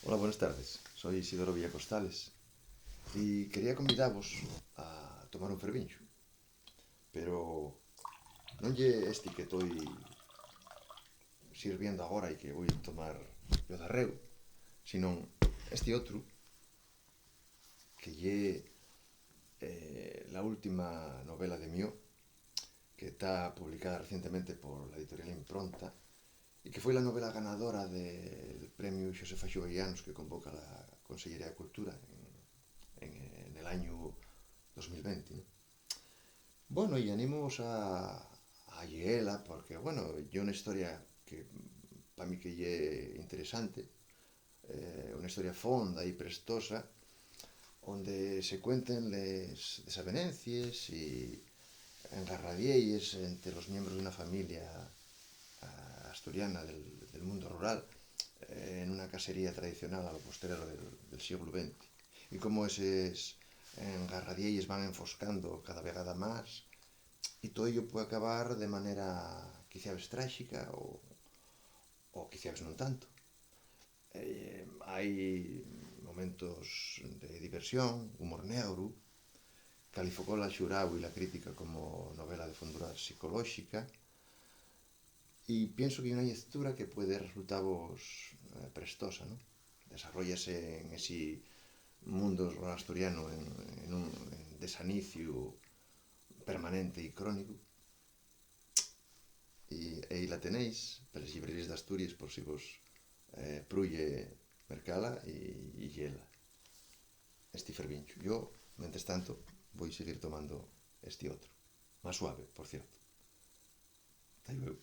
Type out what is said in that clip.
Hola, buenas tardes. Soy Isidoro Villacostales y quería convidaros a tomar un fervincho, pero non lle este que estoy sirviendo agora e que voy a tomar yo darreu, sino este outro que lle la última novela de Mió, que está publicada recientemente por la editorial Impronta y que foi la novela ganadora del premio Xosefa Xovellanos que convoca la Consellería de Cultura en el año 2020, ¿no? Bueno, y animos a leela porque, bueno, é unha historia que para mí que é interesante, unha historia fonda e prestosa, onde se cuenten les desavenencias e engarradielles entre os membros de unha familia asturiana del mundo rural en una casería tradicional a lo posterior del siglo XX. Y cómo eses engarradielles van enfoscando cada vegada máis e todo ello puede acabar de manera quizás tráxica ou quizás non tanto. Hai momentos de diversión, humor negro, calificou la xurau e la crítica como novela de fondura psicolóxica y pienso que hai unha lectura que puede resultaros prestosa, ¿no? Desarrollase en ese mundo asturiano en un desanicio permanente e crónico e aí la tenéis pelas librerías de Asturias por si vos prulle mercala e hiela este fervincho. Yo, mentres tanto, voy a seguir tomando este outro, más suave, por cierto. Hasta luego.